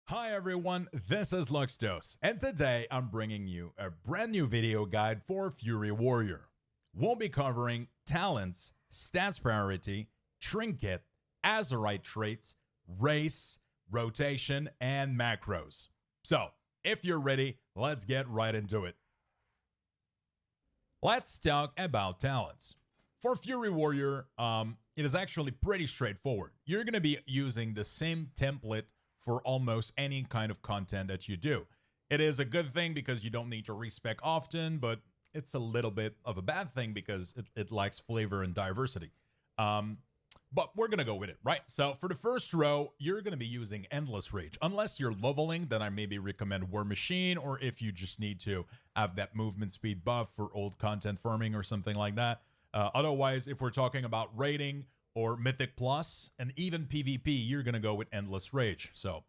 Hi everyone, this is LuxDose, and today I'm bringing you a brand new video guide for Fury Warrior. We'll be covering talents, stats priority, trinket, Azerite traits, race, rotation, and macros. So, if you're ready, let's get right into it. Let's talk about talents. For Fury Warrior, it is actually pretty straightforward. You're going to be using the same template for almost any kind of content that you do. It is a good thing because you don't need to respec often, but it's a little bit of a bad thing because it lacks flavor and diversity. But we're going to go with it, right? So for the first row, you're going to be using Endless Rage. Unless you're leveling, then I maybe recommend War Machine, or if you just need to have that movement speed buff for old content farming or something like that. Otherwise, if we're talking about raiding or Mythic Plus, and even PvP, you're going to go with Endless Rage. So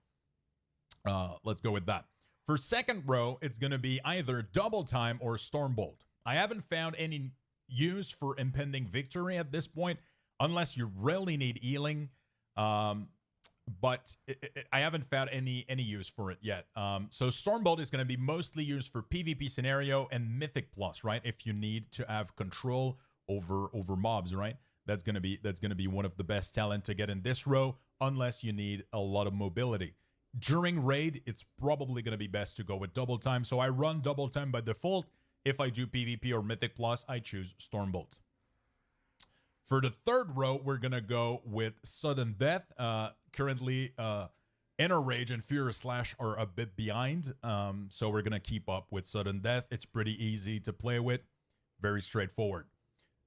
let's go with that. For second row, it's going to be either Double Time or Stormbolt. I haven't found any use for Impending Victory at this point, unless you really need healing. But I haven't found any use for it yet. So Stormbolt is going to be mostly used for PvP scenario and Mythic Plus, right? If you need to have control over mobs, right? That's gonna be one of the best talent to get in this row, unless you need a lot of mobility. During raid, it's probably gonna be best to go with Double Time. So I run Double Time by default. If I do PvP or Mythic Plus, I choose Stormbolt. For the third row, we're gonna go with Sudden Death. Currently, Inner Rage and Furious Slash are a bit behind, so we're gonna keep up with Sudden Death. It's pretty easy to play with, very straightforward.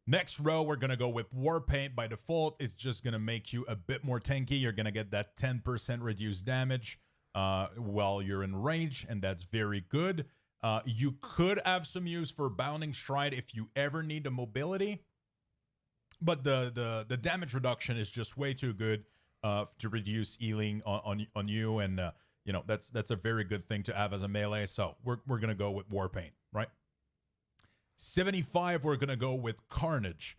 Next row, we're going to go with War Paint by default. It's just going to make you a bit more tanky. You're going to get that 10% reduced damage while you're in range, and that's very good. You could have some use for Bounding Stride if you ever need the mobility, but the damage reduction is just way too good to reduce healing on you, and you know, that's a very good thing to have as a melee. So we're going to go with War Paint, right? 75, we're going to go with Carnage.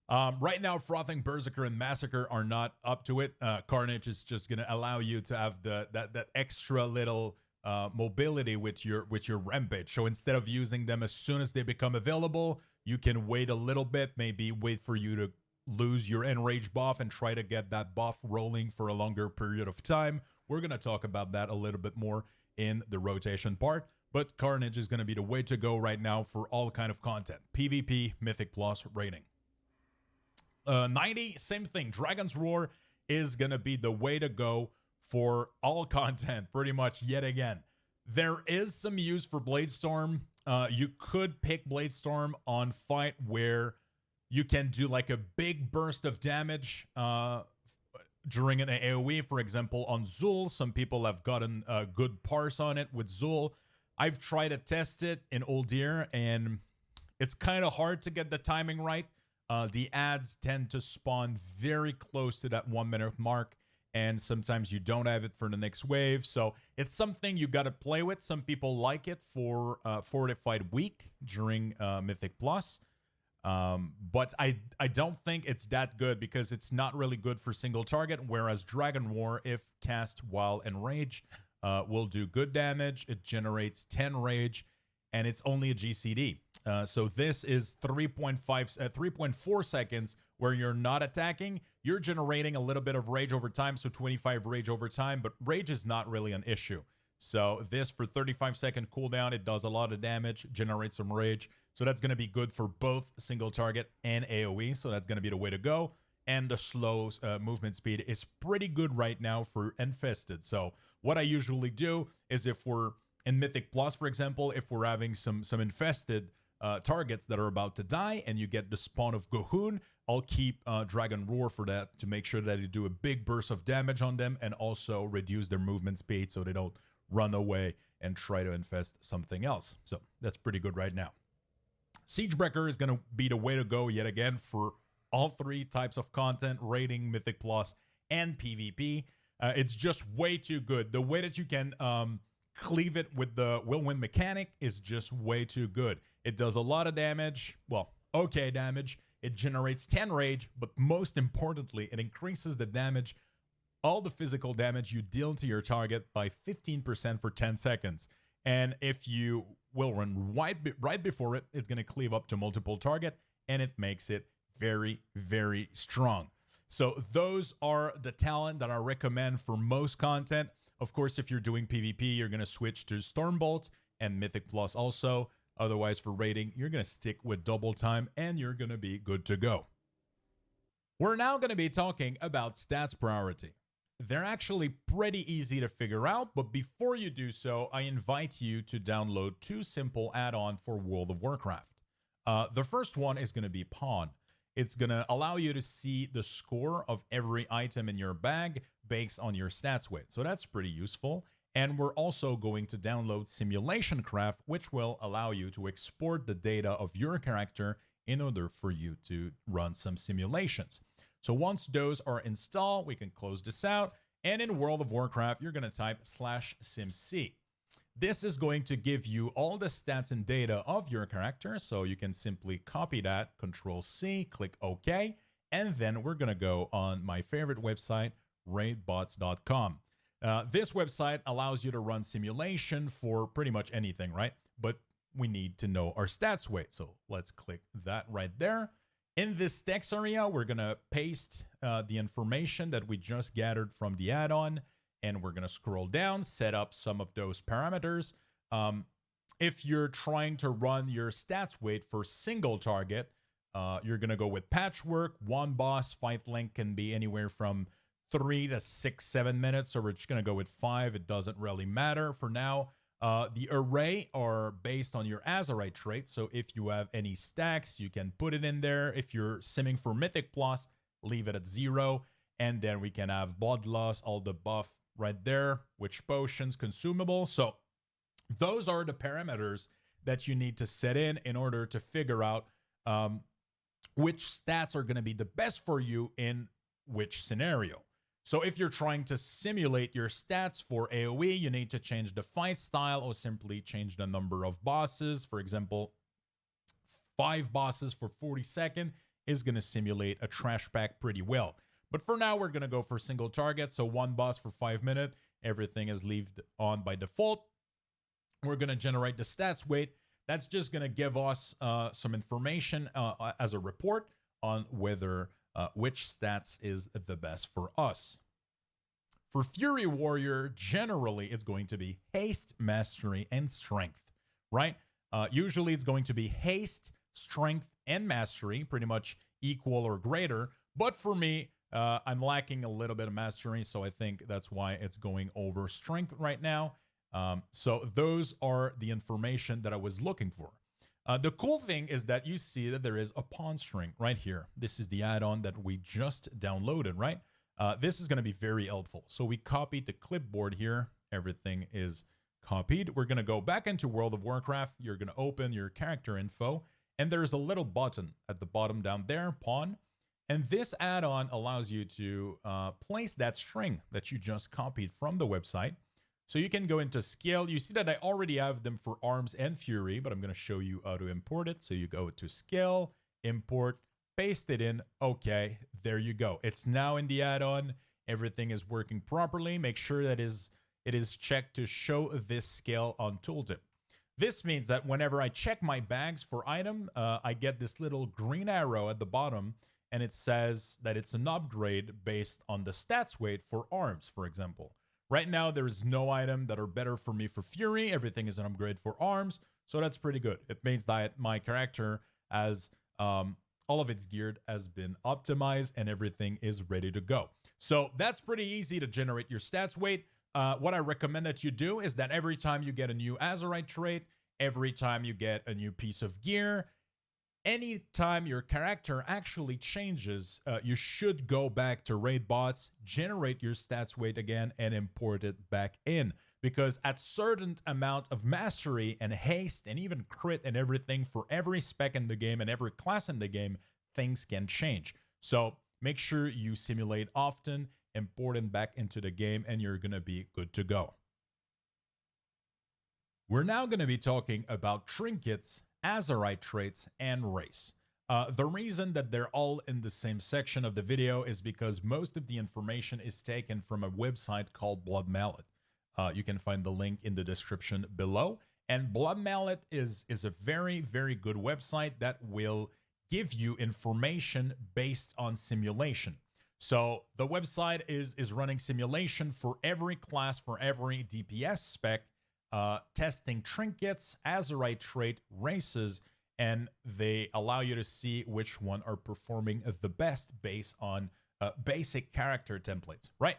Right now, Frothing Berserker and Massacre are not up to it. Carnage is just going to allow you to have that extra little mobility with your Rampage. So instead of using them as soon as they become available, you can wait a little bit, maybe wait for you to lose your Enrage buff and try to get that buff rolling for a longer period of time. We're going to talk about that a little bit more in the rotation part. But Carnage is going to be the way to go right now for all kind of content. PvP, Mythic Plus, rating. 90, same thing. Dragon's Roar is going to be the way to go for all content, pretty much yet again. There is some use for Bladestorm. You could pick Bladestorm on fight where you can do like a big burst of damage during an AoE. For example, on Zul, some people have gotten a good parse on it with Zul. I've tried to test it in Uldir, and it's kind of hard to get the timing right. The ads tend to spawn very close to that 1 minute mark, and sometimes you don't have it for the next wave. So it's something you got to play with. Some people like it for Fortified Week during Mythic Plus. But I don't think it's that good because it's not really good for single target, whereas Dragon War, if cast while enraged, will do good damage. It generates 10 rage, and it's only a GCD. So this is 3.4 seconds where you're not attacking. You're generating a little bit of rage over time, so 25 rage over time, but rage is not really an issue. So this, for 35-second cooldown, it does a lot of damage, generates some rage. So that's going to be good for both single target and AoE, so that's going to be the way to go. And the slow movement speed is pretty good right now for Infested. So what I usually do is, if we're in Mythic Plus, for example, if we're having some infested targets that are about to die and you get the spawn of Gohoon, I'll keep Dragon Roar for that to make sure that you do a big burst of damage on them and also reduce their movement speed so they don't run away and try to infest something else. So that's pretty good right now. Siegebreaker is going to be the way to go yet again for all three types of content: rating, Mythic Plus, and PvP. It's just way too good. The way that you can cleave it with the Whirlwind mechanic is just way too good. It does a lot of damage. Well, okay damage. It generates 10 rage, but most importantly, it increases the damage all the physical damage you deal to your target by 15% for 10 seconds. And if you will run right before it, it's going to cleave up to multiple target, and it makes it very, very strong. So those are the talent that I recommend for most content. Of course, if you're doing PvP, you're going to switch to Stormbolt and Mythic Plus also. Otherwise, for raiding, you're going to stick with Double Time, and you're going to be good to go. We're now going to be talking about stats priority. They're actually pretty easy to figure out, but before you do so, I invite you to download two simple add-ons for World of Warcraft. The first one is going to be Pawn. It's going to allow you to see the score of every item in your bag based on your stats weight. So that's pretty useful. And we're also going to download SimulationCraft, which will allow you to export the data of your character in order for you to run some simulations. So once those are installed, we can close this out. And in World of Warcraft, you're going to type /simc. This is going to give you all the stats and data of your character. So you can simply copy that, Control-C, click OK. And then we're going to go on my favorite website, raidbots.com. This website allows you to run simulation for pretty much anything, right? But we need to know our stats weight. So let's click that right there. In this text area, we're going to paste the information that we just gathered from the add-on, and we're going to scroll down, set up some of those parameters. If you're trying to run your stats weight for single target, you're going to go with Patchwork. One boss fight length can be anywhere from 3 to 6, 7 minutes, so we're just going to go with 5. It doesn't really matter for now. The array are based on your Azerite trait, so if you have any stacks, you can put it in there. If you're simming for Mythic Plus, leave it at 0, and then we can have Bloodlust, all the buff right there, which potions, consumable. So those are the parameters that you need to set in order to figure out which stats are going to be the best for you in which scenario. So if you're trying to simulate your stats for AoE, you need to change the fight style or simply change the number of bosses. For example, 5 bosses for 40 seconds is going to simulate a trash pack pretty well. But for now, we're going to go for single target. So 1 boss for 5 minutes. Everything is left on by default. We're going to generate the stats weight. That's just going to give us some information as a report on whether which stats is the best for us. For Fury Warrior, generally, it's going to be Haste, Mastery, and Strength, right? Usually, it's going to be Haste, Strength, and Mastery, pretty much equal or greater. But for me, I'm lacking a little bit of Mastery, so I think that's why it's going over Strength right now. So those are the information that I was looking for. The cool thing is that you see that there is a pawn string right here. This is the add-on that we just downloaded, right? This is going to be very helpful. So we copied the clipboard here. Everything is copied. We're going to go back into World of Warcraft. You're going to open your character info, and there's a little button at the bottom down there, pawn. And this add-on allows you to place that string that you just copied from the website. So you can go into Scale. You see that I already have them for Arms and Fury, but I'm going to show you how to import it. So you go to Scale, Import, paste it in. Okay, there you go. It's now in the add-on. Everything is working properly. Make sure that it is checked to show this scale on Tooltip. This means that whenever I check my bags for item, I get this little green arrow at the bottom, and it says that it's an upgrade based on the stats weight for Arms, for example. Right now, there is no item that are better for me for Fury. Everything is an upgrade for Arms, so that's pretty good. It means that my character has all of its gear has been optimized and everything is ready to go. So that's pretty easy to generate your stats weight. What I recommend that you do is that every time you get a new Azerite trait, every time you get a new piece of gear, anytime your character actually changes, you should go back to raid bots, generate your stats weight again, and import it back in. Because at certain amount of mastery and haste and even crit and everything for every spec in the game and every class in the game, things can change. So make sure you simulate often, import it back into the game, and you're going to be good to go. We're now going to be talking about trinkets, Azerite traits, and race. The reason that they're all in the same section of the video is because most of the information is taken from a website called Blood Mallet. You can find the link in the description below. And Blood Mallet is a very, very good website that will give you information based on simulation. So the website is running simulation for every class, for every DPS spec, testing trinkets, Azerite trait, races, and they allow you to see which one are performing the best based on basic character templates, right?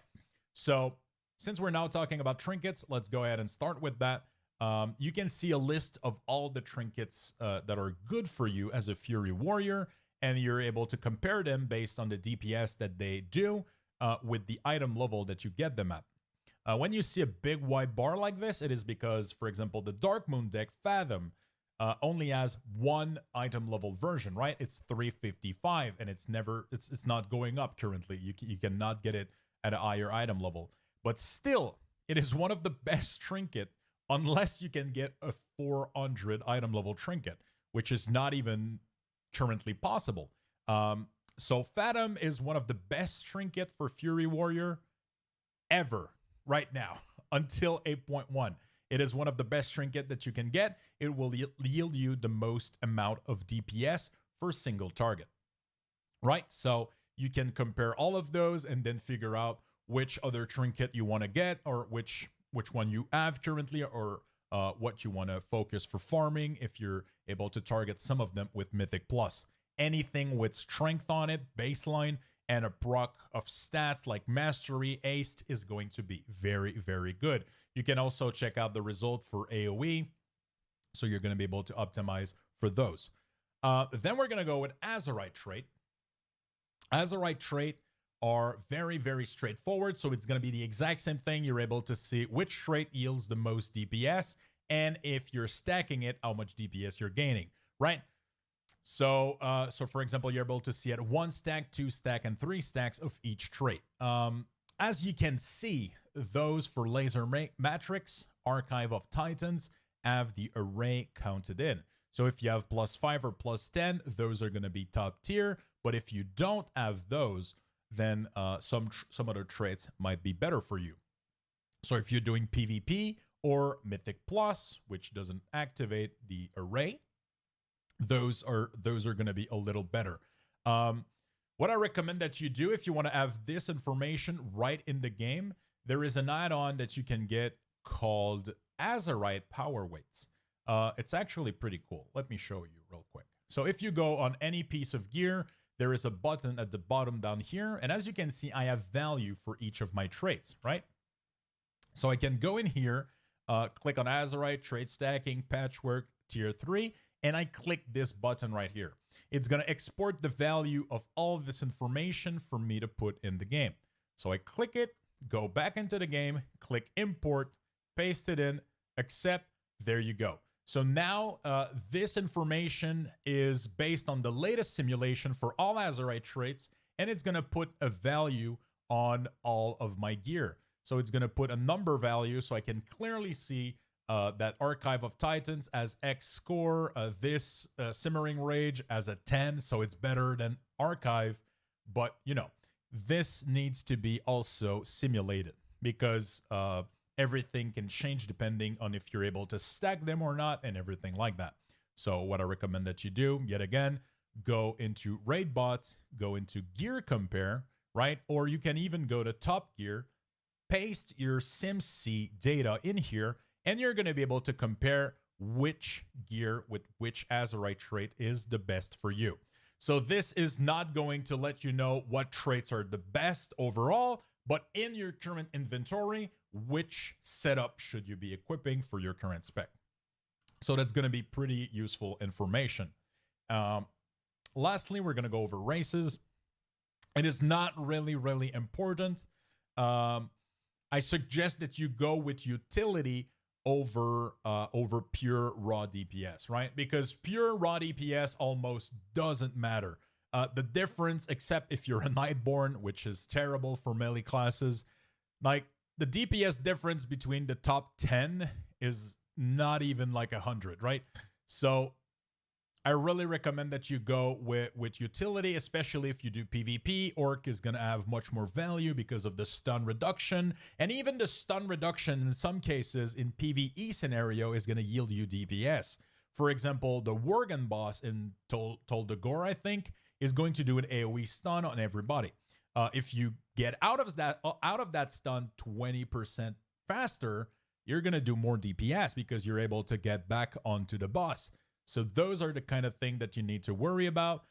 So since we're now talking about trinkets, let's go ahead and start with that. You can see a list of all the trinkets that are good for you as a Fury Warrior, and you're able to compare them based on the DPS that they do with the item level that you get them at. When you see a big white bar like this, it is because, for example, the Dark Moon deck Fathom only has one item level version, right? It's 355, and it's not going up currently. You cannot get it at a higher item level. But still, it is one of the best trinket unless you can get a 400 item level trinket, which is not even currently possible. So Fathom is one of the best trinket for Fury Warrior ever right now until 8.1. It is one of the best trinket that you can get. It will yield you the most amount of DPS for a single target, right? So you can compare all of those and then figure out which other trinket you want to get, or which one you have currently, or what you want to focus for farming if you're able to target some of them with Mythic Plus. Anything with strength on it, baseline, and a proc of stats like Mastery, Aced is going to be very, very good. You can also check out the result for AoE, so you're going to be able to optimize for those. Then we're going to go with Azerite trait. Azerite trait are very, very straightforward, so it's going to be the exact same thing. You're able to see which trait yields the most DPS, and if you're stacking it, how much DPS you're gaining, right? So for example, you're able to see at 1 stack, 2 stack, and 3 stacks of each trait. As you can see, those for Laser Matrix, Archive of Titans, have the array counted in. So if you have +5 or +10, those are going to be top tier. But if you don't have those, then some other traits might be better for you. So if you're doing PvP or Mythic Plus, which doesn't activate the array, those are going to be a little better. What I recommend that you do if you want to have this information right in the game, there is an add-on that you can get called AzeritePowerWeights. It's actually pretty cool. Let me show you real quick. So if you go on any piece of gear, there is a button at the bottom down here. And as you can see, I have value for each of my traits, right? So I can go in here, click on Azerite, trait stacking, patchwork, tier 3, and I click this button right here. It's going to export the value of all of this information for me to put in the game. So I click it, go back into the game, click import, paste it in, accept, there you go. So now this information is based on the latest simulation for all Azerite traits, and it's going to put a value on all of my gear. So it's going to put a number value so I can clearly see that Archive of Titans as X score, this Simmering Rage as a 10, so it's better than Archive. But, you know, this needs to be also simulated because everything can change depending on if you're able to stack them or not and everything like that. So what I recommend that you do, yet again, go into Raid Bots, go into Gear Compare, right? Or you can even go to Top Gear, paste your SimC data in here, and you're going to be able to compare which gear with which Azerite trait is the best for you. So this is not going to let you know what traits are the best overall, but in your current inventory, which setup should you be equipping for your current spec. So that's going to be pretty useful information. Lastly, we're going to go over races. It is not really important. I suggest that you go with utility over pure raw DPS, right? Because pure raw DPS almost doesn't matter. The difference, except if you're a Nightborn, which is terrible for melee classes, like the DPS difference between the top 10 is not even like 100, right? So I really recommend that you go with utility, especially if you do PvP. Orc is going to have much more value because of the stun reduction. And even the stun reduction in some cases in PvE scenario is going to yield you DPS. For example, the Worgen boss in Toldagor, I think, is going to do an AoE stun on everybody. If you get out of that stun 20% faster, you're going to do more DPS because you're able to get back onto the boss. So those are the kind of thing that you need to worry about.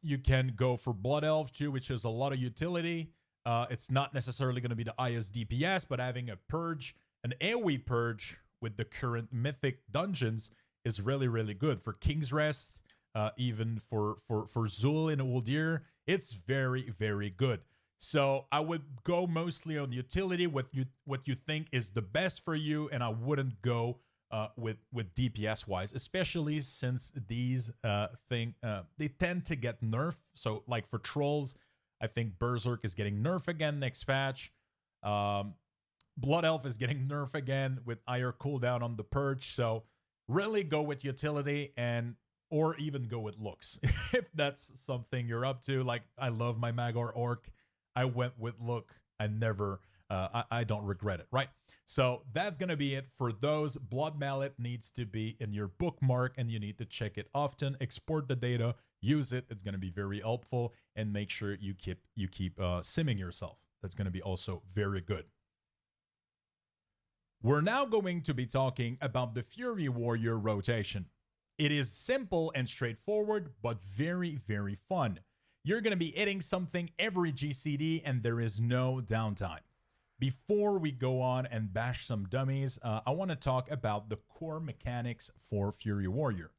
You can go for Blood Elf too, which is a lot of utility. It's not necessarily going to be the highest DPS, but having a purge, an AoE purge with the current mythic dungeons is really, really good. For King's Rest, even for Zul in Uldir, it's very, very good. So I would go mostly on utility, what you think is the best for you, and I wouldn't go with DPS wise, especially since these they tend to get nerfed. So like for trolls, I think Berserk is getting nerfed again next patch. Blood Elf is getting nerfed again with higher cooldown on the purge. So really go with utility or even go with looks if that's something you're up to. Like I love my Magor Orc. I went with look. I don't regret it, right? So that's going to be it for those. Blood Mallet needs to be in your bookmark and you need to check it often. Export the data, use it. It's going to be very helpful, and make sure you keep simming yourself. That's going to be also very good. We're now going to be talking about the Fury Warrior rotation. It is simple and straightforward, but very, very fun. You're going to be hitting something every GCD and there is no downtime. Before we go on and bash some dummies, I want to talk about the core mechanics for Fury Warrior.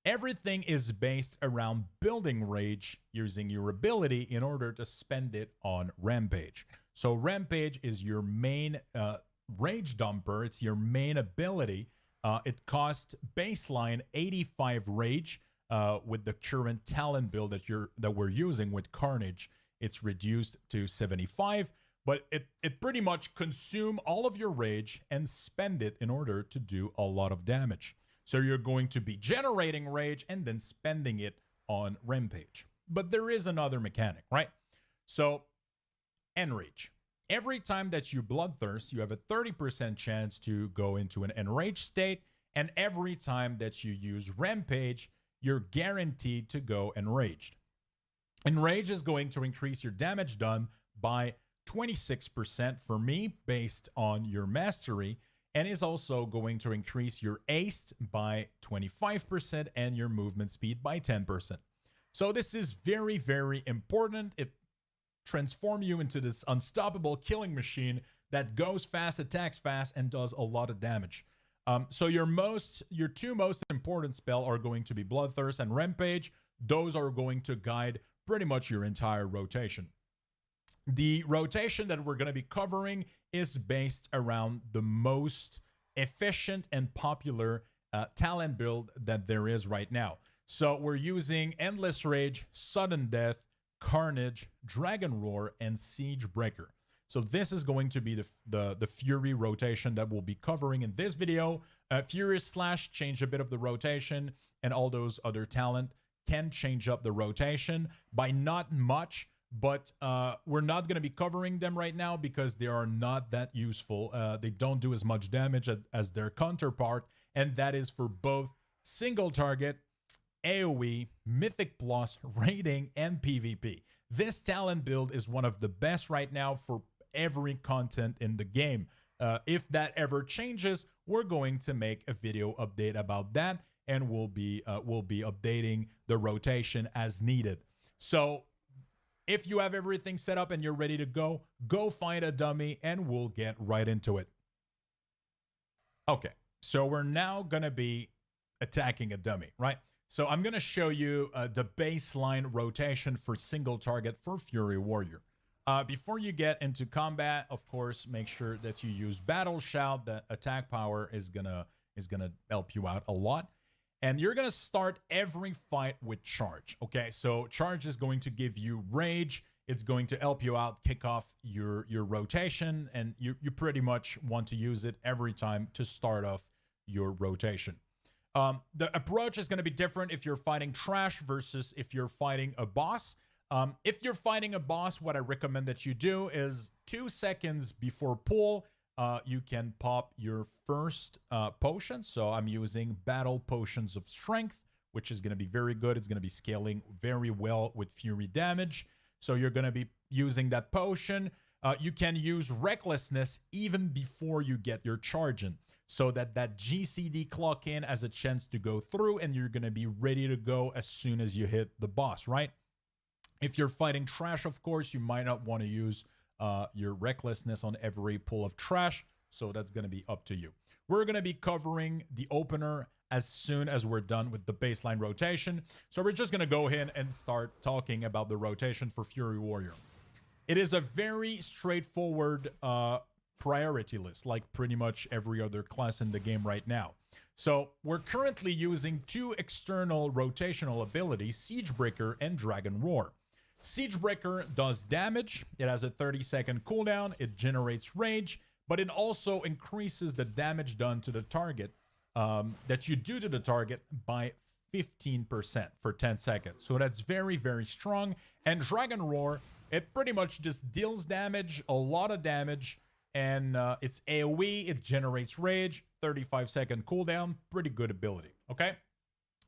Everything is based around building rage using your ability in order to spend it on Rampage. So Rampage is your main rage dumper. It's your main ability. It costs baseline 85 rage. With the current talent build that we're using with Carnage, it's reduced to 75. But it pretty much consume all of your rage and spend it in order to do a lot of damage. So you're going to be generating rage and then spending it on Rampage. But there is another mechanic, right? So Enrage. Every time that you Bloodthirst, you have a 30% chance to go into an Enraged state. And every time that you use Rampage, you're guaranteed to go Enraged. Enrage is going to increase your damage done by 26% for me based on your mastery, and is also going to increase your haste by 25% and your movement speed by 10%. So this is very, very important. It transforms you into this unstoppable killing machine that goes fast, attacks fast, and does a lot of damage. So your two most important spells are going to be Bloodthirst and Rampage. Those are going to guide pretty much your entire rotation. The rotation that we're going to be covering is based around the most efficient and popular talent build that there is right now. So we're using Endless Rage, Sudden Death, Carnage, Dragon Roar, and Siege Breaker. So this is going to be the Fury rotation that we'll be covering in this video. Fury Slash change a bit of the rotation, and all those other talent can change up the rotation by not much, but we're not going to be covering them right now because they are not that useful. They don't do as much damage as their counterpart, and that is for both single target, AoE, Mythic Plus, rating, and PvP. This talent build is one of the best right now for every content in the game. If that ever changes, we're going to make a video update about that, and we'll be updating the rotation as needed. So if you have everything set up and you're ready to go find a dummy and we'll get right into it. Okay, so we're now gonna be attacking a dummy, right? So I'm gonna show you the baseline rotation for single target for Fury Warrior. Before you get into combat, of course, make sure that you use Battle Shout. The attack power is gonna help you out a lot. And you're gonna start every fight with Charge. Okay, so Charge is going to give you Rage. It's going to help you out, kick off your rotation, and you pretty much want to use it every time to start off your rotation. The approach is going to be different if you're fighting trash versus if you're fighting a boss. If you're fighting a boss, what I recommend that you do is 2 seconds before pull, you can pop your first potion. So I'm using Battle Potions of Strength, which is going to be very good. It's going to be scaling very well with Fury damage. So you're going to be using that potion. You can use Recklessness even before you get your charge in, so that that GCD clock in has a chance to go through and you're going to be ready to go as soon as you hit the boss, right? If you're fighting trash, of course, you might not want to use your Recklessness on every pull of trash, so that's going to be up to you. We're going to be covering the opener as soon as we're done with the baseline rotation. So we're just going to go ahead and start talking about the rotation for Fury Warrior. It is a very straightforward priority list, like pretty much every other class in the game right now. So we're currently using 2 external rotational abilities, Siegebreaker and Dragon Roar. Siegebreaker does damage. It has a 30-second cooldown. It generates rage, but it also increases the damage done to the target that you do to the target by 15% for 10 seconds. So that's very, very strong. And Dragon Roar, it pretty much just deals damage, a lot of damage, and it's AoE, it generates rage, 35-second cooldown, pretty good ability, okay?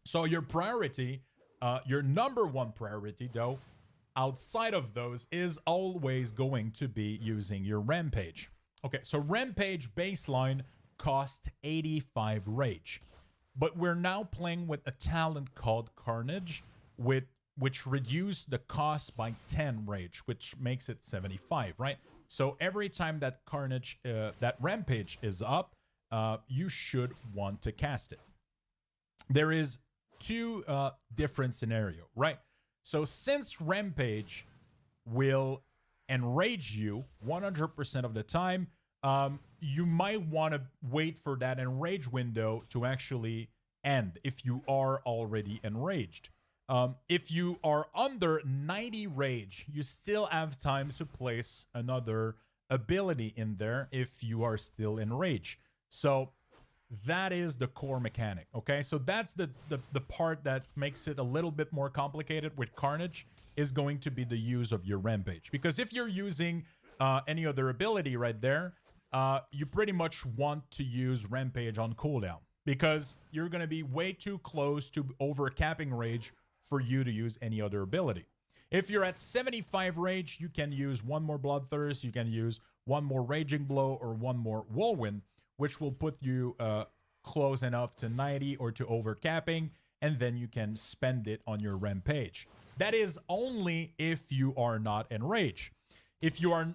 So your priority, your number 1 priority, though, outside of those, is always going to be using your Rampage. Okay, so Rampage baseline cost 85 rage. But we're now playing with a talent called Carnage, which reduced the cost by 10 rage, which makes it 75, right? So every time that Carnage, that Rampage is up, you should want to cast it. There is 2 different scenarios, right? So since Rampage will enrage you 100% of the time, you might want to wait for that enrage window to actually end if you are already enraged. If you are under 90 rage, you still have time to place another ability in there if you are still in rage. So that is the core mechanic, okay? So that's the part that makes it a little bit more complicated with Carnage, is going to be the use of your Rampage. Because if you're using any other ability right there, you pretty much want to use Rampage on cooldown, because you're going to be way too close to overcapping rage for you to use any other ability. If you're at 75 rage, you can use 1 more Bloodthirst, you can use 1 more Raging Blow, or 1 more Whirlwind, which will put you close enough to 90 or to overcapping, and then you can spend it on your Rampage. That is only if you are not enraged. If you are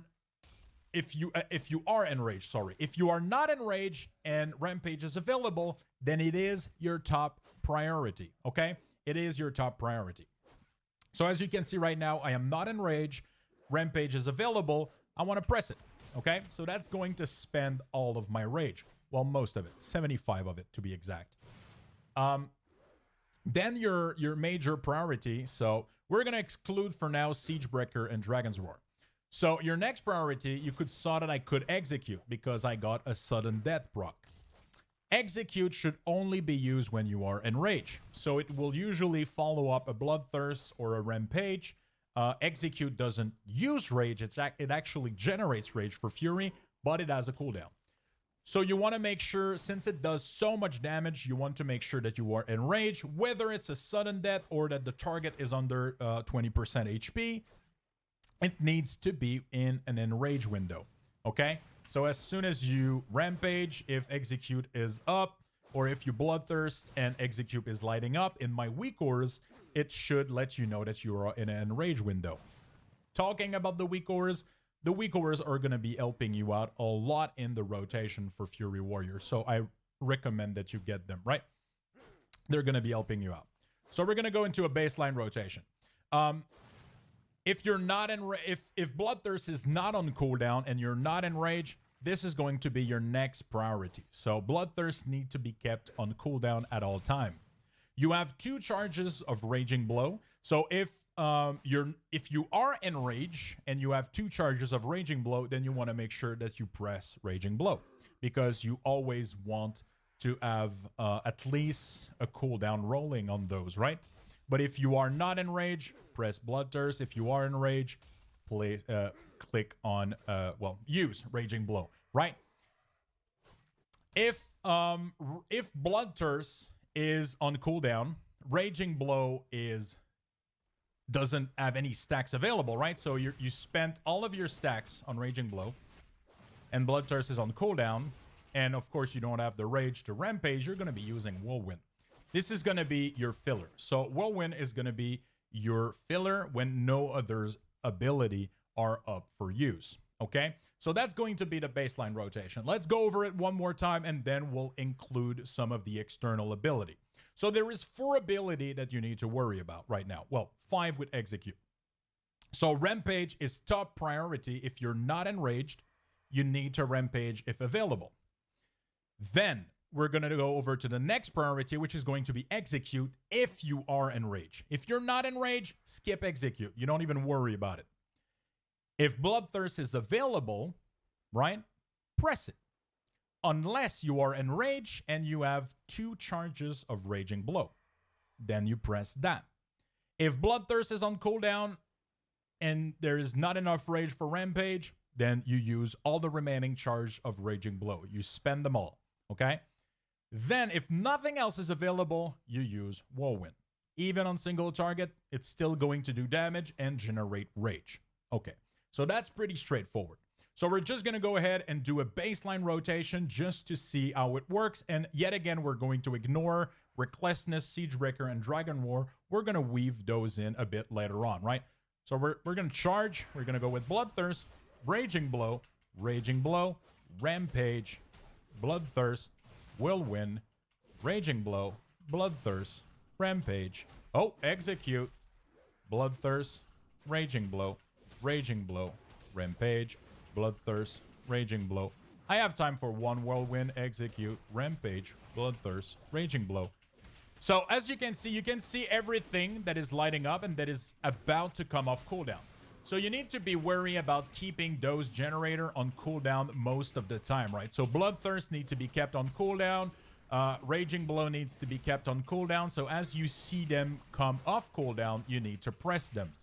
enraged, sorry. If you are not enraged and Rampage is available, then it is your top priority, okay? It is your top priority. So as you can see right now, I am not enraged. Rampage is available. I want to press it, okay? So that's going to spend all of my rage. Well, most of it, 75 of it to be exact. Then your major priority, so we're going to exclude for now Siegebreaker and Dragon's Roar. So your next priority, you could saw that I could execute because I got a sudden death proc. Execute should only be used when you are enraged. So it will usually follow up a Bloodthirst or a Rampage. Execute doesn't use rage. It actually generates rage for Fury, but it has a cooldown. So you want to make sure, since it does so much damage, you want to make sure that you are enraged, whether it's a sudden death or that the target is under 20% HP. It needs to be in an enrage window, okay? So as soon as you Rampage, if Execute is up, or if you Bloodthirst and Execute is lighting up, in my WEAKAURAS, it should let you know that you are in an enrage window. Talking about the WEAKAURAS are going to be helping you out a lot in the rotation for Fury Warrior. So I recommend that you get them, right? They're going to be helping you out. So we're going to go into a baseline rotation. If you're not if Bloodthirst is not on cooldown and you're not enraged, this is going to be your next priority. So Bloodthirst need to be kept on cooldown at all time. You have 2 charges of Raging Blow. So if you are enraged and you have 2 charges of Raging Blow, then you want to make sure that you press Raging Blow, because you always want to have at least a cooldown rolling on those, right? But if you are not in rage, press Bloodthirst. If you are in rage, click on, use Raging Blow, right? If Bloodthirst is on cooldown, Raging Blow doesn't have any stacks available, right? So you spent all of your stacks on Raging Blow, and Bloodthirst is on cooldown, and of course you don't have the rage to rampage. You're going to be using Whirlwind. This is going to be your filler. So Whirlwind is going to be your filler when no other's ability are up for use. Okay, so that's going to be the baseline rotation. Let's go over it one more time, and then we'll include some of the external ability. So there is 4 ability that you need to worry about right now. Well, 5 with Execute. So Rampage is top priority. If you're not enraged, you need to Rampage if available. Then we're going to go over to the next priority, which is going to be Execute if you are enraged. If you're not enraged, skip Execute. You don't even worry about it. If Bloodthirst is available, right, press it. Unless you are enraged and you have 2 charges of Raging Blow. Then you press that. If Bloodthirst is on cooldown and there is not enough rage for Rampage, then you use all the remaining charge of Raging Blow. You spend them all, okay? Then if nothing else is available, you use Whirlwind. Even on single target, it's still going to do damage and generate rage. Okay, so that's pretty straightforward. So we're just going to go ahead and do a baseline rotation just to see how it works. And yet again, we're going to ignore Recklessness, Siegebreaker, and Dragon Roar. We're going to weave those in a bit later on, right? So we're going to charge. We're going to go with Bloodthirst, Raging Blow, Rampage, Bloodthirst, Whirlwind, Raging Blow, Bloodthirst, Rampage. Oh, Execute, Bloodthirst, Raging Blow, Rampage, Bloodthirst, Raging Blow. I have time for 1 Whirlwind, Execute, Rampage, Bloodthirst, Raging Blow. So as you can see everything that is lighting up and that is about to come off cooldown. So you need to be wary about keeping those generator on cooldown most of the time, right? So Bloodthirst needs to be kept on cooldown. Raging Blow needs to be kept on cooldown. So as you see them come off cooldown, you need to press them.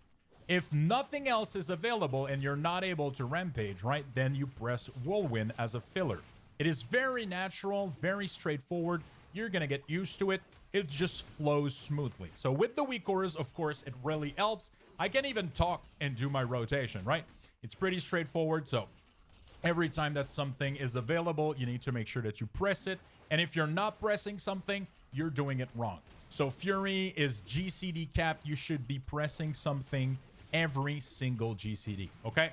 If nothing else is available and you're not able to Rampage, right, then you press Whirlwind as a filler. It is very natural, very straightforward. You're going to get used to it. It just flows smoothly. So with the WEAKAURAS, of course, it really helps. I can even talk and do my rotation, right? It's pretty straightforward. So every time that something is available, you need to make sure that you press it. And if you're not pressing something, you're doing it wrong. So Fury is GCD capped. You should be pressing something every single GCD, okay?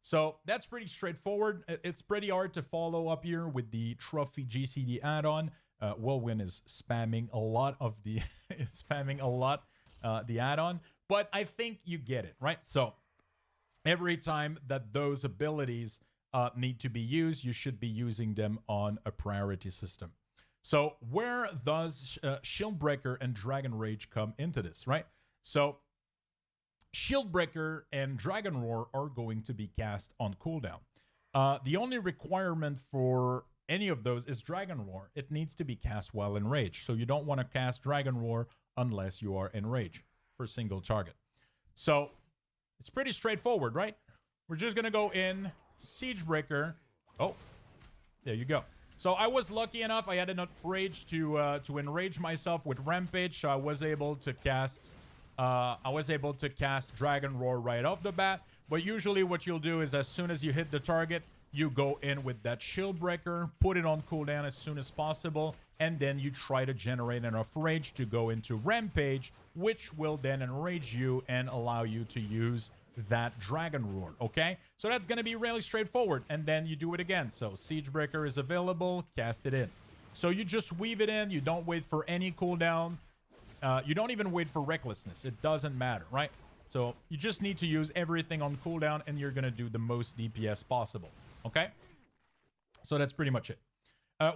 So that's pretty straightforward. It's pretty hard to follow up here with the Trophy GCD add-on. Whirlwind is spamming a lot of the the add-on, but I think you get it, right? So every time that those abilities need to be used, you should be using them on a priority system. So where does Shieldbreaker and Dragon Rage come into this, right? So Shieldbreaker and Dragon Roar are going to be cast on cooldown. The only requirement for any of those is Dragon Roar. It needs to be cast while in rage. So you don't want to cast Dragon Roar unless you are in rage for single target. So it's pretty straightforward, right? We're just going to go in Siegebreaker. Oh, there you go. So I was lucky enough. I had enough rage to enrage myself with Rampage. So I was able to cast Dragon Roar right off the bat. But usually what you'll do is as soon as you hit the target, you go in with that Shieldbreaker, put it on cooldown as soon as possible, and then you try to generate enough rage to go into Rampage, which will then enrage you and allow you to use that Dragon Roar, okay? So that's going to be really straightforward, and then you do it again. So Siegebreaker is available, cast it in. So you just weave it in, you don't wait for any cooldown, you don't even wait for Recklessness, it doesn't matter, right? So you just need to use everything on cooldown, and you're going to do the most DPS possible, okay? So that's pretty much it.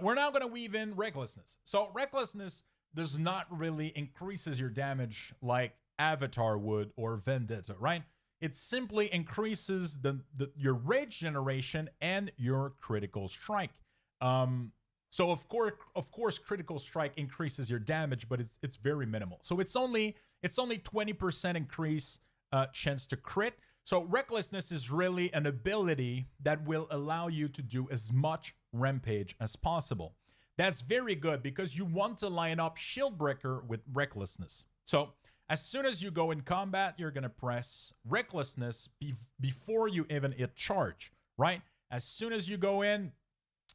We're now going to weave in Recklessness. So Recklessness does not really increases your damage like Avatar would or Vendetta, right? It simply increases your rage generation and your critical strike. So of course, critical strike increases your damage, but it's very minimal. So it's only 20% increase chance to crit. So recklessness is really an ability that will allow you to do as much rampage as possible. That's very good because you want to line up Shieldbreaker with recklessness. So as soon as you go in combat, you're gonna press recklessness before you even hit charge, right? As soon as you go in,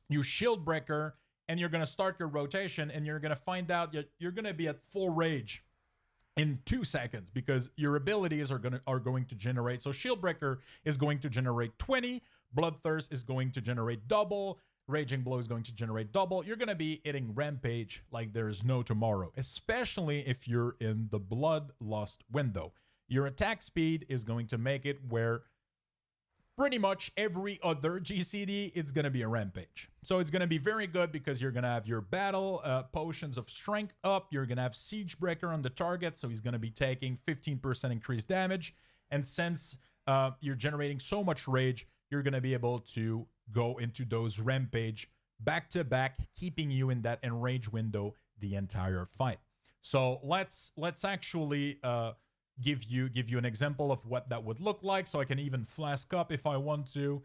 you Shieldbreaker, and you're going to start your rotation, and you're going to find out you're going to be at full rage in 2 seconds because your abilities are going to generate. So Shieldbreaker is going to generate 20, Bloodthirst is going to generate double, Raging Blow is going to generate double. You're going to be hitting Rampage like there's no tomorrow, especially if you're in the Bloodlust window. Your attack speed is going to make it where pretty much every other GCD, it's going to be a Rampage. So it's going to be very good because you're going to have your battle potions of strength up. You're going to have Siegebreaker on the target, so he's going to be taking 15% increased damage. And since you're generating so much rage, you're going to be able to go into those Rampage back-to-back, keeping you in that enrage window the entire fight. So let's actually give you an example of what that would look like. So I can even flask up if I want to.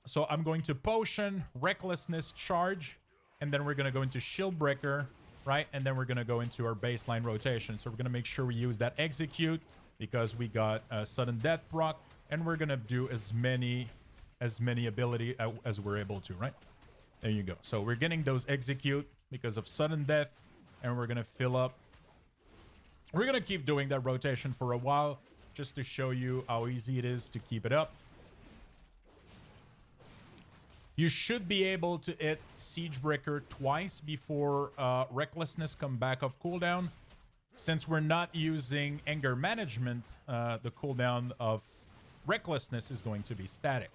So I'm going to potion, recklessness, charge, and then we're going to go into Shieldbreaker, right? And then we're going to go into our baseline rotation. So we're going to make sure we use that execute because we got sudden death proc, and we're going to do as many ability as we're able to, right? There you go. So we're getting those execute because of sudden death, and we're going to fill up. We're going to keep doing that rotation for a while just to show you how easy it is to keep it up. You should be able to hit Siegebreaker twice before Recklessness come back off cooldown. Since we're not using Anger Management, the cooldown of Recklessness is going to be static.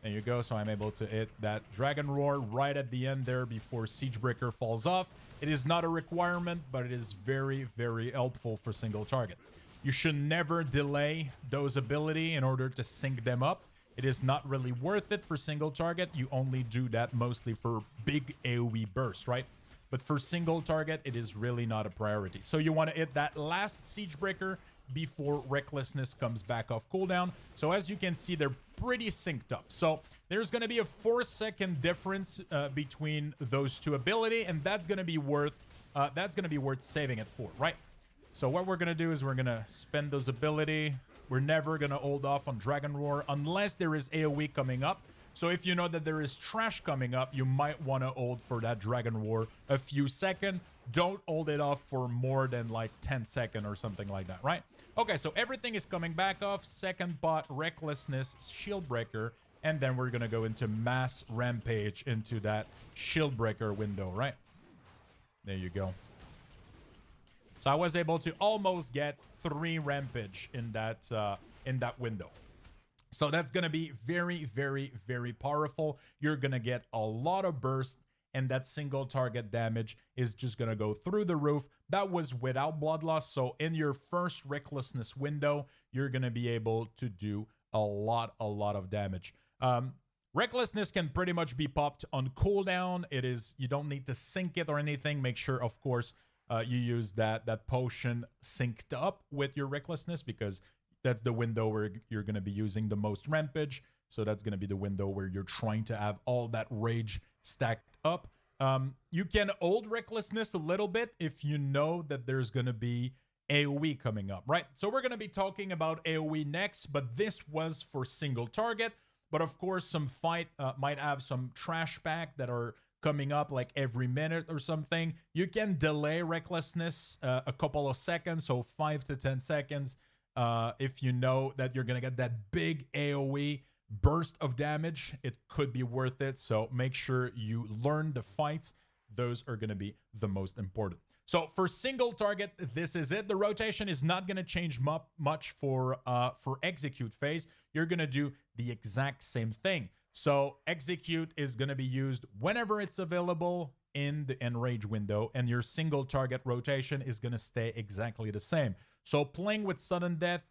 There you go. So I'm able to hit that Dragon Roar right at the end there before Siegebreaker falls off. It is not a requirement, but it is very, very helpful for single target. You should never delay those ability in order to sync them up. It is not really worth it for single target. You only do that mostly for big AoE bursts, right? But for single target, it is really not a priority. So you want to hit that last Siegebreaker before Recklessness comes back off cooldown. So as you can see, they're pretty synced up. So there's going to be a 4-second difference between those two ability, and that's going to be worth saving it for, right? So what we're going to do is we're going to spend those ability. We're never going to hold off on Dragon Roar unless there is AoE coming up. So if you know that there is trash coming up, you might want to hold for that Dragon Roar a few seconds. Don't hold it off for more than like 10 seconds or something like that, right? Okay, so everything is coming back off. Second bot, Recklessness, Shieldbreaker, and then we're going to go into Mass Rampage into that Shieldbreaker window, right? There you go. So I was able to almost get 3 Rampage in that window. So that's going to be very, very, very powerful. You're going to get a lot of burst, and that single target damage is just going to go through the roof. That was without Bloodlust. So in your first Recklessness window, you're going to be able to do a lot of damage. Recklessness can pretty much be popped on cooldown. You don't need to sync it or anything. Make sure, of course, you use that potion synced up with your Recklessness because that's the window where you're going to be using the most rampage. So that's going to be the window where you're trying to have all that rage stacked up. You can hold Recklessness a little bit if you know that there's going to be AoE coming up, right? So we're going to be talking about AoE next, but this was for single target. But of course, some fight might have some trash pack that are coming up like every minute or something. You can delay Recklessness a couple of seconds, so 5 to 10 seconds. If you know that you're going to get that big AoE burst of damage, it could be worth it. So make sure you learn the fights. Those are going to be the most important. So for single target, this is it. The rotation is not going to change much for execute phase. You're going to do the exact same thing. So execute is going to be used whenever it's available in the enrage window, and your single target rotation is going to stay exactly the same. So playing with sudden death,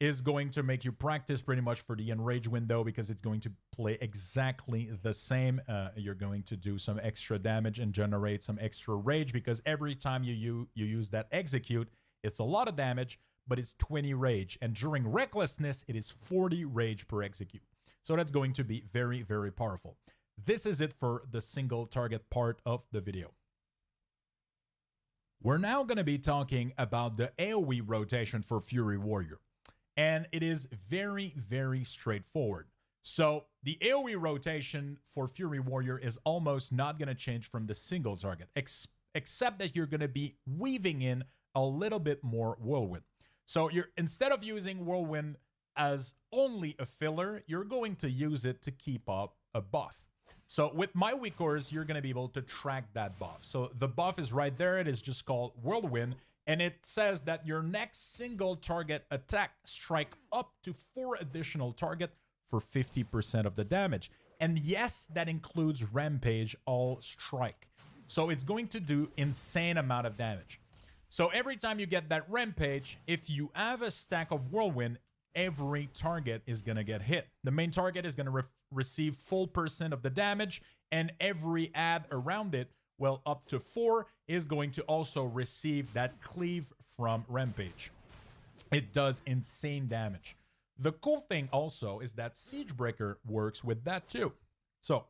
is going to make you practice pretty much for the enrage window, because it's going to play exactly the same. You're going to do some extra damage and generate some extra rage, because every time you use that execute, it's a lot of damage, but it's 20 rage. And during recklessness, it is 40 rage per execute. So that's going to be very, very powerful. This is it for the single target part of the video. We're now going to be talking about the AoE rotation for Fury Warrior. And it is very, very straightforward. So the AoE rotation for Fury Warrior is almost not going to change from the single target, except that you're going to be weaving in a little bit more Whirlwind. So instead of using Whirlwind as only a filler, you're going to use it to keep up a buff. So with my WEAKAURAS, you're going to be able to track that buff. So the buff is right there. It is just called Whirlwind. And it says that your next single target attack strike up to 4 additional targets for 50% of the damage. And yes, that includes Rampage all strike. So it's going to do insane amount of damage. So every time you get that Rampage, if you have a stack of Whirlwind, every target is going to get hit. The main target is going to receive full % of the damage, and every add around it, well, up to 4, is going to also receive that cleave from Rampage. It does insane damage. The cool thing also is that Siegebreaker works with that too. So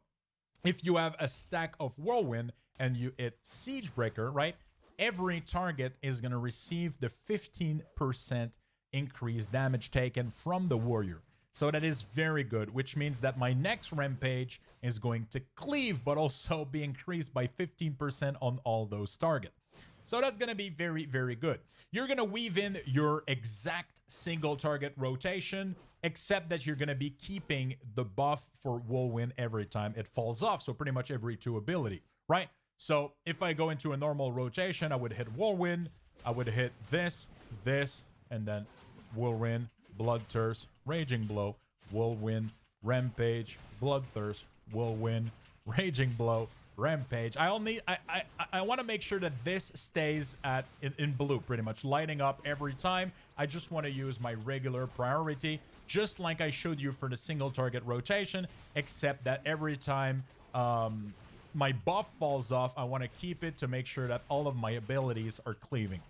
if you have a stack of Whirlwind and you hit Siegebreaker, right, every target is going to receive the 15% increased damage taken from the warrior. So that is very good, which means that my next Rampage is going to cleave, but also be increased by 15% on all those targets. So that's going to be very, very good. You're going to weave in your exact single target rotation, except that you're going to be keeping the buff for Whirlwind every time it falls off. So pretty much every 2 ability, right? So if I go into a normal rotation, I would hit Whirlwind, I would hit this, and then Whirlwind, Bloodthirst, Raging Blow, Whirlwind, Rampage, Bloodthirst, Whirlwind, Raging Blow, Rampage. I want to make sure that this stays in blue, pretty much lighting up every time. I just want to use my regular priority, just like I showed you for the single target rotation, except that every time my buff falls off, I want to keep it to make sure that all of my abilities are cleaving.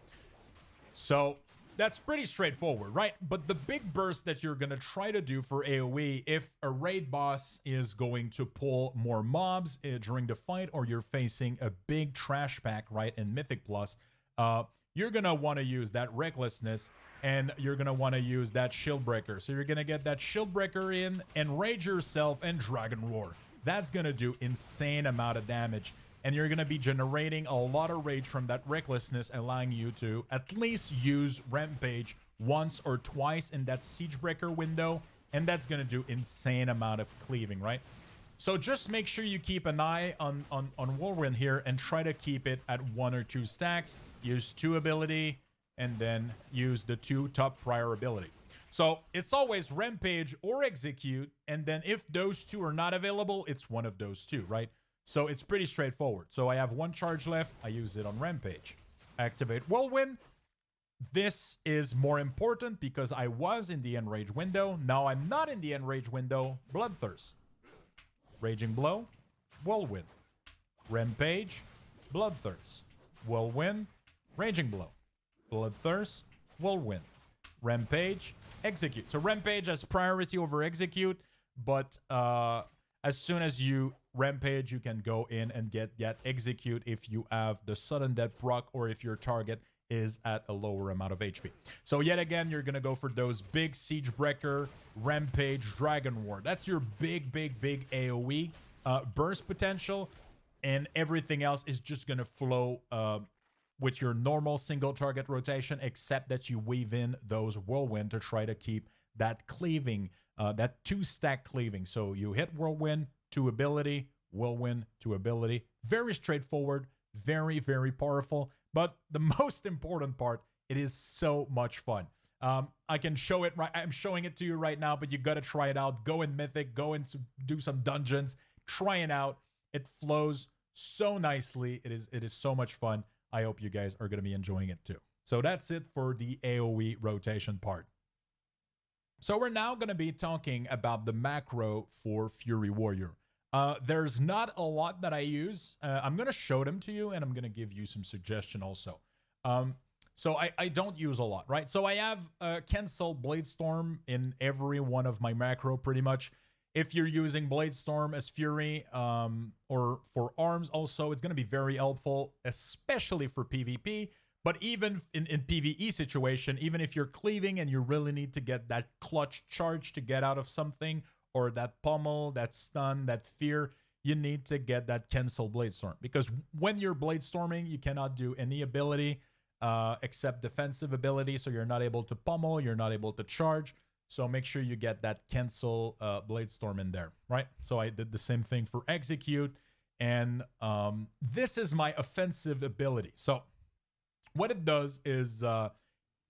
So that's pretty straightforward, right? But the big burst that you're going to try to do for AoE, if a raid boss is going to pull more mobs during the fight, or you're facing a big trash pack, right, in Mythic Plus, you're going to want to use that Recklessness, and you're going to want to use that Shield Breaker. So you're going to get that Shield Breaker in, Enrage yourself, and Dragon Roar. That's going to do insane amount of damage. And you're going to be generating a lot of rage from that Recklessness, allowing you to at least use Rampage once or twice in that Siegebreaker window. And that's going to do insane amount of cleaving, right? So just make sure you keep an eye on Whirlwind here and try to keep it at 1 or 2 stacks. Use 2 ability and then use the 2 top prior ability. So it's always Rampage or Execute. And then if those 2 are not available, it's one of those 2, right? So it's pretty straightforward. So I have 1 charge left. I use it on Rampage. Activate Whirlwind. This is more important because I was in the Enrage window. Now I'm not in the Enrage window. Bloodthirst. Raging Blow. Whirlwind. Rampage. Bloodthirst. Whirlwind. Raging Blow. Bloodthirst. Whirlwind. Rampage. Execute. So Rampage has priority over Execute, but as soon as you Rampage, you can go in and get Execute if you have the sudden death proc, or if your target is at a lower amount of HP. So yet again, you're going to go for those big Siegebreaker, Rampage, Dragon War. That's your big AoE burst potential, and everything else is just going to flow with your normal single target rotation, except that you weave in those Whirlwind to try to keep that cleaving, that 2-stack cleaving. So you hit Whirlwind, 2 ability, Whirlwind, 2 ability. Very straightforward, very, very powerful. But the most important part, it is so much fun. I can show it, right? I'm showing it to you right now, but you got to try it out. Go in Mythic, go and do some dungeons, try it out. It flows so nicely. It is so much fun. I hope you guys are going to be enjoying it too. So that's it for the AoE rotation part. So we're now going to be talking about the macro for Fury Warrior. There's not a lot that I use. I'm going to show them to you, and I'm going to give you some suggestion also. So I don't use a lot, right? So I have cancel Bladestorm in every one of my macro pretty much. If you're using Bladestorm as Fury or for arms also, it's going to be very helpful, especially for PvP. But even in PvE situation, even if you're cleaving and you really need to get that clutch charge to get out of something, or that pummel, that stun, that fear, you need to get that cancel Bladestorm. Because when you're Bladestorming, you cannot do any ability except defensive ability. So you're not able to pummel, you're not able to charge. So make sure you get that cancel Bladestorm in there, right? So I did the same thing for execute. And this is my offensive ability. So what it does is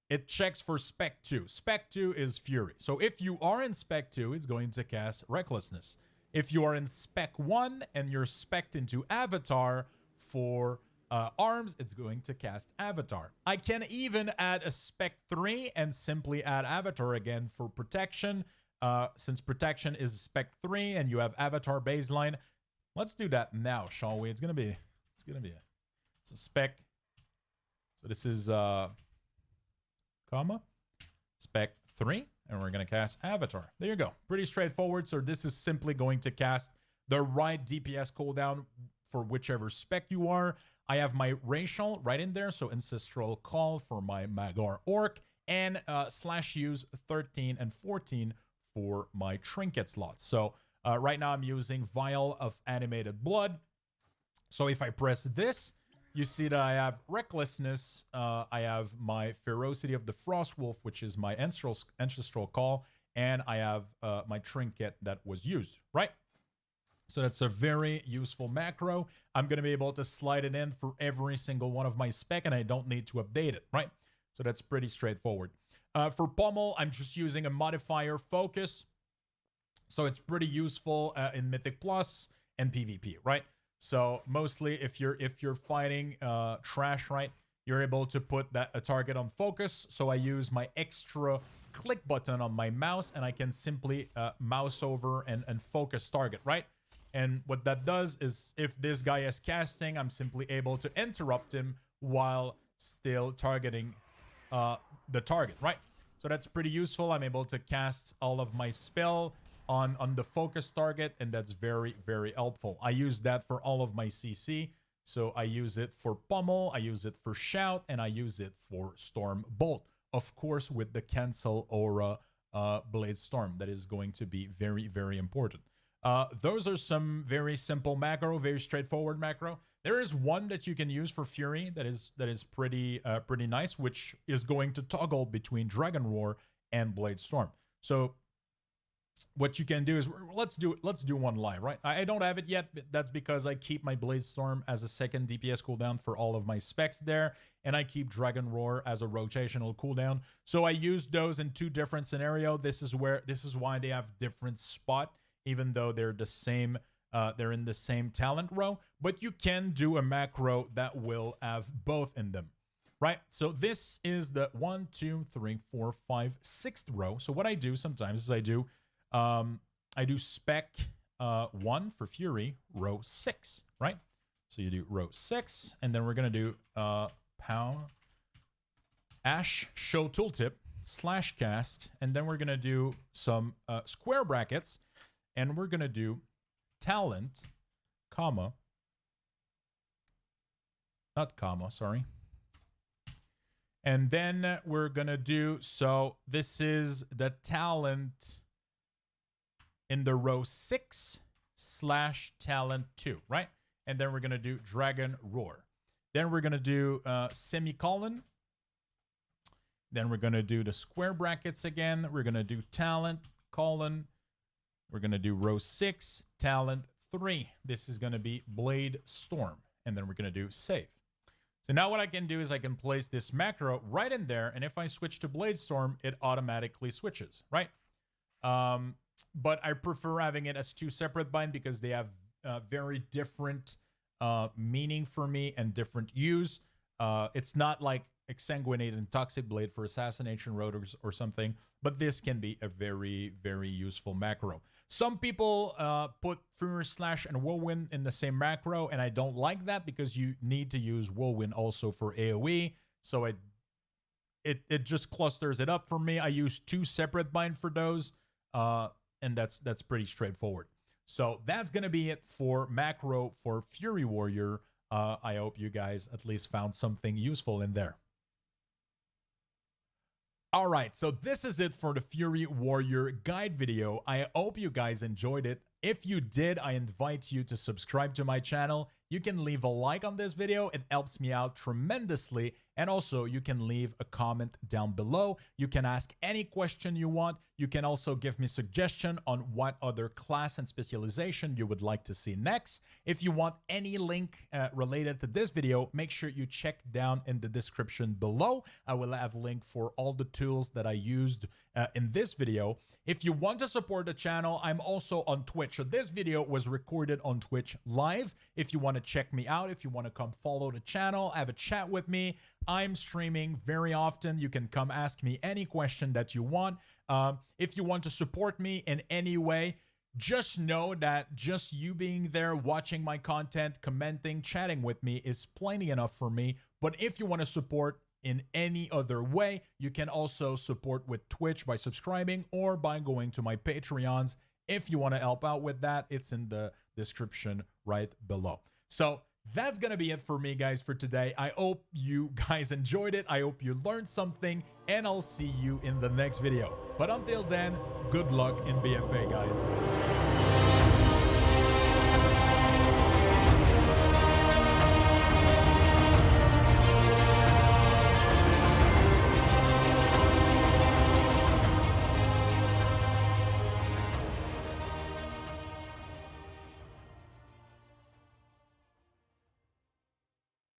it checks for Spec 2. Spec 2 is Fury. So if you are in Spec 2, it's going to cast Recklessness. If you are in Spec 1 and you're spec'd into Avatar for arms, it's going to cast Avatar. I can even add a Spec 3 and simply add Avatar again for protection. Since protection is Spec 3 and you have Avatar baseline, let's do that now, shall we? It's gonna be so Spec. So this is comma Spec 3, and we're gonna cast Avatar. There you go. Pretty straightforward. So this is simply going to cast the right DPS cooldown for whichever spec you are. I have my racial right in there, so Ancestral Call for my Magar Orc, and /use 13 and 14 for my trinket slots. So right now I'm using Vial of Animated Blood. So if I press this, you see that I have Recklessness, I have my Ferocity of the Frost Wolf, which is my Ancestral Call, and I have my Trinket that was used, right? So that's a very useful macro. I'm going to be able to slide it in for every single one of my spec, and I don't need to update it, right? So that's pretty straightforward. For Pummel, I'm just using a modifier Focus. So it's pretty useful in Mythic Plus and PvP, right? So mostly if you're fighting trash, right, you're able to put a target on Focus. So I use my extra click button on my mouse, and I can simply mouse over and focus target, right? And what that does is if this guy is casting, I'm simply able to interrupt him while still targeting the target, right? So that's pretty useful. I'm able to cast all of my spell on the focus target, and that's very, very helpful. I use that for all of my CC. So I use it for Pummel, I use it for Shout, and I use it for Storm Bolt. Of course, with the Cancel Aura Blade Storm, that is going to be very, very important. Those are some very simple macro, very straightforward macro. There is one that you can use for Fury that is pretty nice, which is going to toggle between Dragon Roar and Blade Storm. So what you can do is let's do one live, right? I don't have it yet, but that's because I keep my Blade Storm as a second DPS cooldown for all of my specs there, and I keep Dragon Roar as a rotational cooldown. So I use those in two different scenarios. This is why they have different spot, even though they're the same. They're in the same talent row, but you can do a macro that will have both in them, right? So this is the 1, 2, 3, 4, 5, 6th row. So what I do sometimes is I do spec 1 for Fury, row 6, right? So you do row 6, and then we're gonna do Ash Show Tooltip /cast, and then we're gonna do some square brackets, and we're gonna do talent, comma, not comma, sorry. And then we're gonna do, so this is the talent in the row 6 /talent 2, right? And then we're gonna do Dragon Roar. Then we're gonna do semicolon. Then we're gonna do the square brackets again. We're gonna do talent, colon. We're going to do row 6, talent 3. This is going to be Blade Storm. And then we're going to do save. So now what I can do is I can place this macro right in there. And if I switch to Blade Storm, it automatically switches, right? But I prefer having it as two separate binds because they have very different meaning for me and different use. It's not like exsanguinate and toxic blade for assassination rotors or something, but this can be a very, very useful macro. Some people put Furious Slash and Whirlwind in the same macro, and I don't like that because you need to use Whirlwind also for AoE, so it just clusters it up for me. I use 2 separate bind for those, and that's pretty straightforward. So that's gonna be it for macro for Fury Warrior. I hope you guys at least found something useful in there. All right, so this is it for the Fury Warrior guide video. I hope you guys enjoyed it. If you did, I invite you to subscribe to my channel. You can leave a like on this video. It helps me out tremendously. And also, you can leave a comment down below. You can ask any question you want. You can also give me suggestion on what other class and specialization you would like to see next. If you want any link related to this video, make sure you check down in the description below. I will have a link for all the tools that I used in this video. If you want to support the channel, I'm also on Twitch. So this video was recorded on Twitch live. If you want to check me out, if you want to come follow the channel, have a chat with me, I'm streaming very often. You can come ask me any question that you want. If you want to support me in any way, just know that just you being there, watching my content, commenting, chatting with me is plenty enough for me. But if you want to support in any other way, you can also support with Twitch by subscribing or by going to my Patreons. If you want to help out with that, it's in the description right below. So that's going to be it for me, guys, for today. I hope you guys enjoyed it. I hope you learned something, and I'll see you in the next video. But until then, good luck in BFA, guys.